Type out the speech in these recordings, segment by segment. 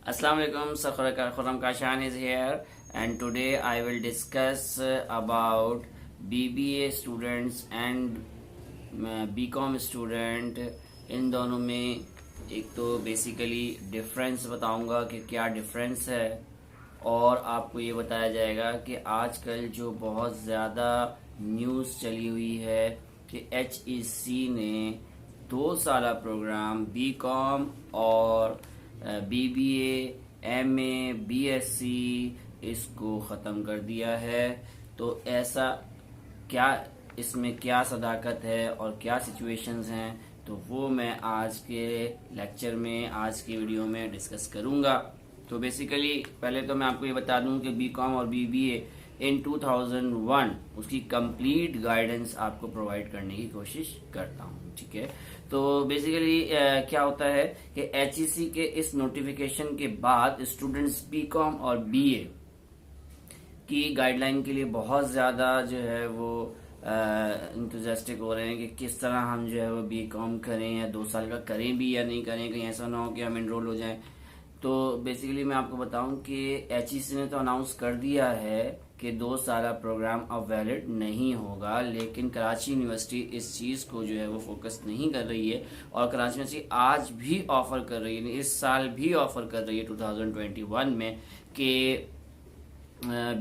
Assalamu alaikum, Sir Khurram Kashan is here, and today I will discuss about BBA students and BCom student. इन दोनों में एक तो basically difference बताऊंगा कि क्या डिफरेंस है, और आपको ये बताया जाएगा कि आजकल जो बहुत ज़्यादा न्यूज़ चली हुई है कि HEC ने 2 साला प्रोग्राम BCom और BBA, MA, BSc इसको ख़त्म कर दिया है। तो ऐसा क्या, इसमें क्या सदाकत है और क्या सिचुएशंस हैं, तो वो मैं आज के लेक्चर में, आज की वीडियो में डिस्कस करूंगा। तो बेसिकली पहले तो मैं आपको ये बता दूं कि BCom और BBA इन 2001 उसकी कंप्लीट गाइडेंस आपको प्रोवाइड करने की कोशिश करता हूँ, ठीक है। तो बेसिकली क्या होता है कि HEC के इस नोटिफिकेशन के बाद स्टूडेंट्स BCom और BA की गाइडलाइन के लिए बहुत ज़्यादा जो है वो इंथुजियास्टिक हो रहे हैं कि किस तरह हम जो है वो BCom करें या 2 साल का करें भी या नहीं करें, कहीं ऐसा ना हो कि हम इनरोल हो जाएं। तो बेसिकली मैं आपको बताऊं कि HEC ने तो अनाउंस कर दिया है कि 2 साला प्रोग्राम अब वैलिड नहीं होगा, लेकिन कराची यूनिवर्सिटी इस चीज़ को जो है वो फोकस नहीं कर रही है। और कराची यूनिवर्सिटी आज भी ऑफर कर रही है, इस साल भी ऑफर कर रही है 2021 में कि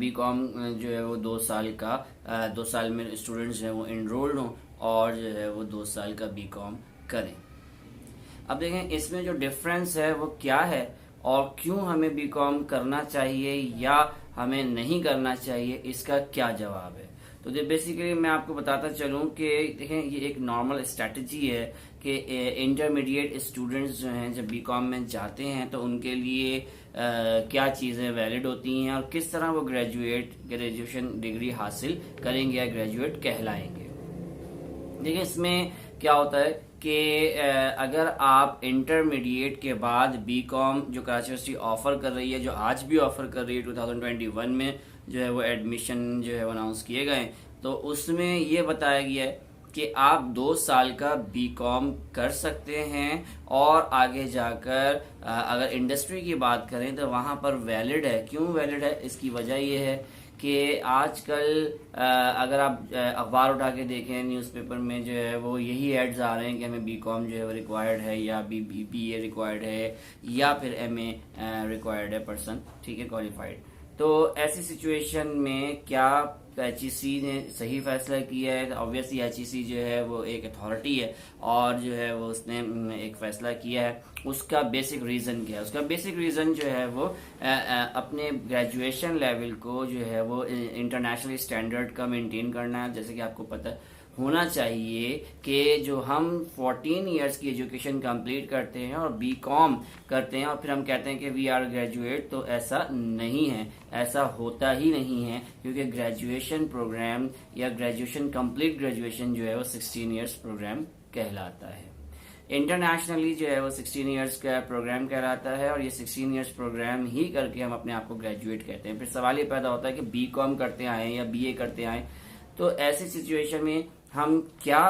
BCom जो है वो 2 साल का 2 साल में स्टूडेंट्स जो है वो इनरोल्ड हों और जो है वो 2 साल का BCom करें। अब देखें इसमें जो डिफरेंस है वो क्या है और क्यों हमें BCom करना चाहिए या हमें नहीं करना चाहिए, इसका क्या जवाब है। तो बेसिकली मैं आपको बताता चलूं कि देखें ये एक नॉर्मल स्ट्रेटजी है कि इंटरमीडिएट स्टूडेंट्स जो हैं जब BCom में जाते हैं तो उनके लिए क्या चीज़ें वैलिड होती हैं और किस तरह वो ग्रेजुएशन डिग्री हासिल करेंगे या ग्रेजुएट कहलाएंगे। देखिए इसमें क्या होता है कि अगर आप इंटरमीडिएट के बाद BCom जो कराची यूनिवर्सिटी ऑफर कर रही है, जो आज भी ऑफर कर रही है 2021 में जो है वो एडमिशन जो है वो अनाउंस किए गए, तो उसमें ये बताया गया है कि आप 2 साल का BCom कर सकते हैं और आगे जाकर अगर इंडस्ट्री की बात करें तो वहाँ पर वैलिड है। क्यों वैलिड है, इसकी वजह ये है कि आजकल अगर आप अखबार उठा के देखें, न्यूज़पेपर में जो है वो यही एड्स आ रहे हैं कि हमें BCom जो है वो रिक्वायर्ड है या BA रिक्वायर्ड है या फिर MA रिक्वायर्ड है पर्सन, ठीक है, क्वालिफाइड। तो ऐसी सिचुएशन में क्या HEC ने सही फैसला किया है? ऑब्वियसली HEC जो है वो एक अथॉरिटी है और जो है वो उसने एक फैसला किया है। उसका बेसिक रीज़न क्या है? उसका बेसिक रीज़न जो है वो अपने ग्रेजुएशन लेवल को जो है वो इंटरनेशनल स्टैंडर्ड का मेंटेन करना है। जैसे कि आपको पता होना चाहिए कि जो हम 14 इयर्स की एजुकेशन कंप्लीट करते हैं और BCom करते हैं और फिर हम कहते हैं कि वी आर ग्रेजुएट, तो ऐसा नहीं है, ऐसा होता ही नहीं है, क्योंकि ग्रेजुएशन प्रोग्राम या ग्रेजुएशन कंप्लीट ग्रेजुएशन जो है वो 16 इयर्स प्रोग्राम कहलाता है। इंटरनेशनली जो है वो 16 इयर्स का प्रोग्राम कहलाता है और ये 16 इयर्स प्रोग्राम ही करके हम अपने आप को ग्रेजुएट कहते हैं। फिर सवाल ये पैदा होता है कि BCom करते आए या BA करते आए, तो ऐसी सिचुएशन में हम क्या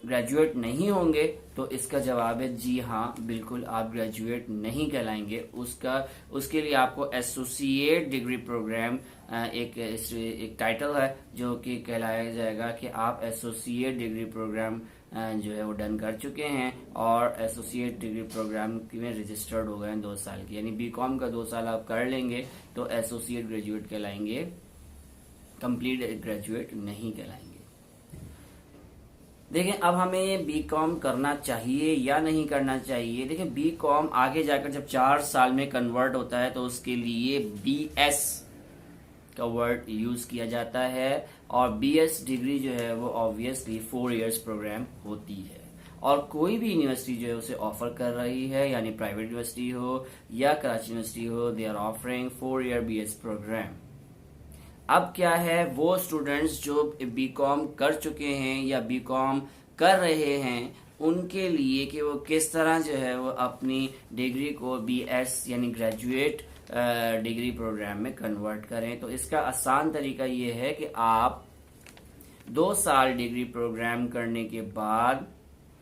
ग्रेजुएट नहीं होंगे? तो इसका जवाब है जी हाँ, बिल्कुल आप ग्रेजुएट नहीं कहलाएंगे। उसके लिए आपको एसोसिएट डिग्री प्रोग्राम एक टाइटल है जो कि कहलाया जाएगा कि आप एसोसिएट डिग्री प्रोग्राम जो है वो डन कर चुके हैं और एसोसिएट डिग्री प्रोग्राम में रजिस्टर्ड हो गए हैं 2 साल की, यानी BCom का 2 साल आप कर लेंगे तो एसोसिएट ग्रेजुएट कहलाएंगे, कंप्लीट ग्रेजुएट नहीं कहलाएंगे। देखें अब हमें BCom करना चाहिए या नहीं करना चाहिए। देखें BCom आगे जाकर जब 4 साल में कन्वर्ट होता है तो उसके लिए BS का वर्ड यूज किया जाता है और BS डिग्री जो है वो ऑब्वियसली 4 इयर्स प्रोग्राम होती है और कोई भी यूनिवर्सिटी जो है उसे ऑफर कर रही है, यानी प्राइवेट यूनिवर्सिटी हो या कराची यूनिवर्सिटी हो, they are offering 4 year BS programme. अब क्या है, वो स्टूडेंट्स जो BCom कर चुके हैं या BCom कर रहे हैं उनके लिए कि वो किस तरह जो है वो अपनी डिग्री को BS यानी ग्रेजुएट डिग्री प्रोग्राम में कन्वर्ट करें। तो इसका आसान तरीका ये है कि आप 2 साल डिग्री प्रोग्राम करने के बाद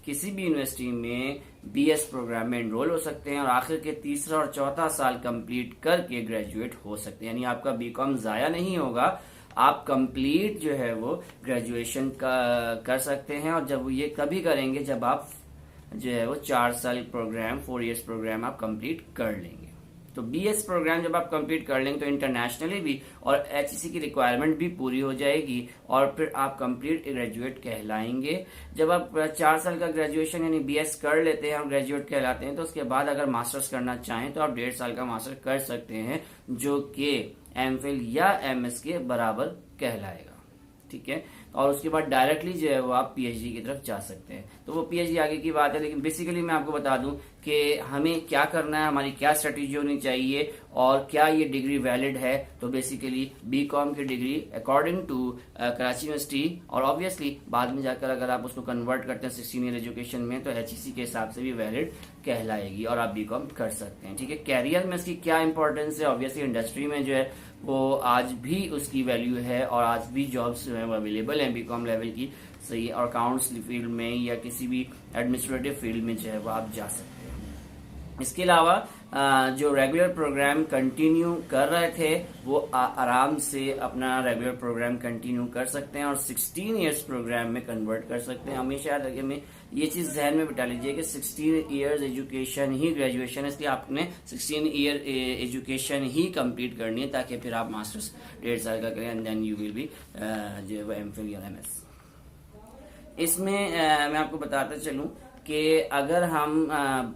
किसी भी यूनिवर्सिटी में बीएस प्रोग्राम में एनरोल हो सकते हैं और आखिर के तीसरा और चौथा साल कंप्लीट करके ग्रेजुएट हो सकते हैं। यानी आपका बीकॉम ज़ाया नहीं होगा, आप कंप्लीट जो है वो ग्रेजुएशन कर सकते हैं। और जब ये कभी करेंगे जब आप जो है वो 4 साल प्रोग्राम 4 इयर्स प्रोग्राम आप कंप्लीट कर लेंगे। तो बीएस प्रोग्राम जब आप कंप्लीट कर लेंगे तो इंटरनेशनली भी और एचईसी की रिक्वायरमेंट भी पूरी हो जाएगी और फिर आप कंप्लीट ग्रेजुएट कहलाएंगे। जब आप 4 साल का ग्रेजुएशन यानी बीएस कर लेते हैं और ग्रेजुएट कहलाते हैं तो उसके बाद अगर मास्टर्स करना चाहें तो आप 1.5 साल का मास्टर कर सकते हैं, जो कि एमफिल या एमएस के बराबर कहलाएगा। ठीक है, और उसके बाद डायरेक्टली जो है वो आप पीएचडी की तरफ जा सकते हैं। तो वो पीएचडी आगे की बात है, लेकिन बेसिकली मैं आपको बता दूं कि हमें क्या करना है, हमारी क्या स्ट्रेटेजी होनी चाहिए और क्या ये डिग्री वैलिड है। तो बेसिकली बीकॉम की degree according to Karachi university, और ऑब्वियसली बाद में जाकर अगर आप उसको कन्वर्ट करते हैं 16 ईयर एजुकेशन में तो एचईसी के हिसाब से भी वैलिड कहलाएगी और आप बीकॉम कर सकते हैं। ठीक है, कैरियर में इसकी क्या इंपॉर्टेंस है, ऑब्वियसली इंडस्ट्री में जो है वो आज भी उसकी वैल्यू है और आज भी जॉब्स जो है वो अवेलेबल हैं बीकॉम लेवल की। सही, और अकाउंट्स फील्ड में या किसी भी एडमिनिस्ट्रेटिव फील्ड में जो है वो आप जा सकते हैं। इसके अलावा जो रेगुलर प्रोग्राम कंटिन्यू कर रहे थे वो आराम से अपना रेगुलर प्रोग्राम कंटिन्यू कर सकते हैं और 16 इयर्स प्रोग्राम में कन्वर्ट कर सकते हैं। हमेशा याद में ये चीज जहन में बिठा लीजिए कि 16 इयर्स एजुकेशन ही ग्रेजुएशन है, इसलिए आपने 16 ईयर एजुकेशन ही कंप्लीट करनी है ताकि फिर आप मास्टर्स 1.5 साल का करें and then you will be जो है एमफिल या एमएस। इसमें मैं आपको बताता चलूं कि अगर हम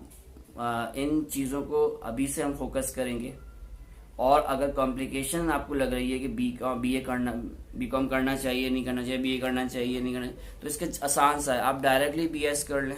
इन चीज़ों को अभी से हम फोकस करेंगे और अगर कॉम्प्लिकेशन आपको लग रही है कि बीकॉम करना चाहिए नहीं करना चाहिए, बीए करना चाहिए नहीं करना चाहिए, तो इसके आसान सा है, आप डायरेक्टली बीएस कर लें।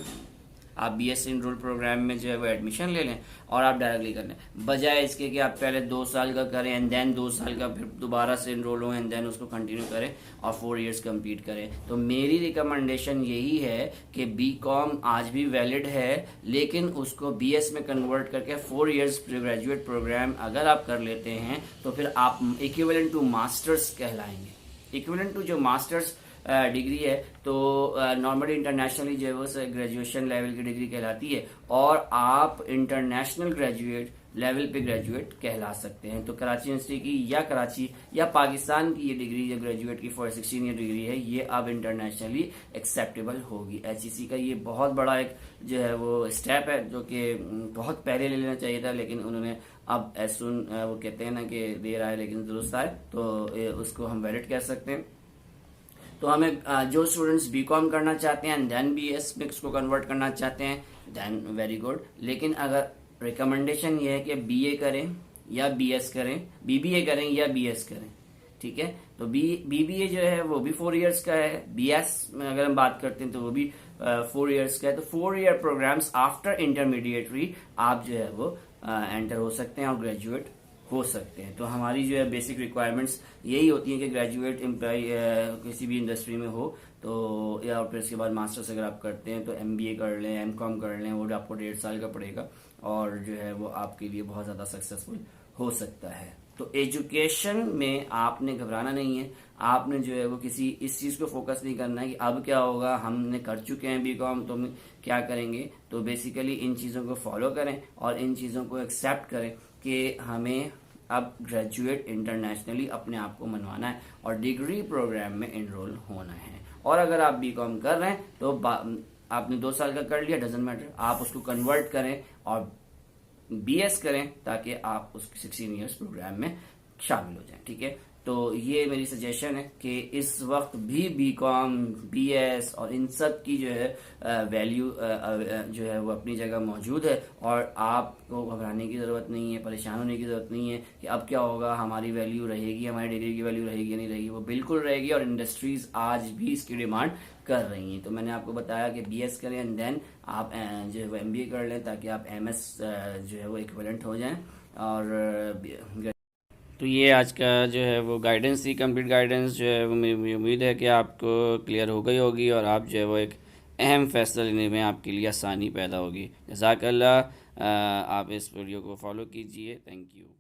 आप बीएस इनरोल प्रोग्राम में जो है वो एडमिशन ले लें और आप डायरेक्टली कर लें, बजाय इसके कि आप पहले 2 साल का करें एंड देन 2 साल का फिर दोबारा से इनरोल हो एंड देन उसको कंटिन्यू करें और 4 इयर्स कंप्लीट करें। तो मेरी रिकमेंडेशन यही है कि बीकॉम आज भी वैलिड है, लेकिन उसको बीएस में कन्वर्ट करके 4 इयर्स ग्रेजुएट प्रोग्राम अगर आप कर लेते हैं तो फिर आप इक्विवेलेंट टू मास्टर्स कहलाएंगे। इक्विवेलेंट टू जो मास्टर्स डिग्री है तो नॉर्मली इंटरनेशनली जो है वो ग्रेजुएशन लेवल की डिग्री कहलाती है और आप इंटरनेशनल ग्रेजुएट लेवल पे ग्रेजुएट कहला सकते हैं। तो कराची यूनिवर्सिटी की या कराची या पाकिस्तान की ये डिग्री जो ग्रेजुएट की 16 ईयर डिग्री है ये अब इंटरनेशनली एक्सेप्टेबल होगी। एचईसी का ये बहुत बड़ा एक जो है वो स्टेप है जो कि बहुत पहले ले लेना चाहिए था, लेकिन उन्होंने अब एज सुन वो कहते हैं ना कि देर आए लेकिन दुरुस्त आए, तो उसको हम वैलिड कह सकते हैं। तो हमें जो स्टूडेंट्स बीकॉम करना चाहते हैं देन बीएस में उसको कन्वर्ट करना चाहते हैं देन वेरी गुड, लेकिन अगर रिकमेंडेशन ये है कि बीए करें या बीएस करें, बीबीए करें या बीएस करें। ठीक है, तो बीबीए जो है वो भी 4 इयर्स का है, बीएस में अगर हम बात करते हैं तो वो भी 4 इयर्स का है। तो 4 ईयर प्रोग्राम्स आफ्टर इंटरमीडिएटरी आप जो है वो एंटर हो सकते हैं और ग्रेजुएट हो सकते हैं। तो हमारी जो है बेसिक रिक्वायरमेंट्स यही होती हैं कि ग्रेजुएट एम्प्लॉय किसी भी इंडस्ट्री में हो तो, या फिर इसके बाद मास्टर्स अगर आप करते हैं तो एमबीए कर लें, एमकॉम कर लें, वो आपको 1.5 साल का पड़ेगा और जो है वो आपके लिए बहुत ज़्यादा सक्सेसफुल हो सकता है। तो एजुकेशन में आपने घबराना नहीं है, आपने जो है वो किसी इस चीज़ को फोकस नहीं करना है कि अब क्या होगा, हमने कर चुके हैं बीकॉम तो हम क्या करेंगे। तो बेसिकली इन चीज़ों को फॉलो करें और इन चीज़ों को एक्सेप्ट करें कि हमें अब ग्रेजुएट इंटरनेशनली अपने आप को मनवाना है और डिग्री प्रोग्राम में एनरोल होना है। और अगर आप बीकॉम कर रहे हैं तो आपने 2 साल का कर लिया, डजंट मैटर, आप उसको कन्वर्ट करें और बीएस करें ताकि आप उस 16 इयर्स प्रोग्राम में शामिल हो जाएं। ठीक है, तो ये मेरी सजेशन है कि इस वक्त भी बीकॉम, बीएस और इन सब की जो है वैल्यू जो है वो अपनी जगह मौजूद है और आपको घबराने की ज़रूरत नहीं है, परेशान होने की ज़रूरत नहीं है कि अब क्या होगा, हमारी वैल्यू रहेगी, हमारी डिग्री की वैल्यू रहेगी या नहीं रहेगी। वो बिल्कुल रहेगी और इंडस्ट्रीज आज भी इसकी डिमांड कर रही हैं। तो मैंने आपको बताया कि बीएस करें एंड देन आप जो है वो एमबीए कर लें ताकि आप एमएस जो है वो इक्विवेलेंट हो जाएं। और तो ये आज का जो है वो गाइडेंस थी, कंप्लीट गाइडेंस जो है वो मेरी उम्मीद है कि आपको क्लियर हो गई होगी और आप जो है वो एक अहम फैसला लेने में आपके लिए आसानी पैदा होगी। जज़ाकल्लाह, आप इस वीडियो को फॉलो कीजिए। Thank you.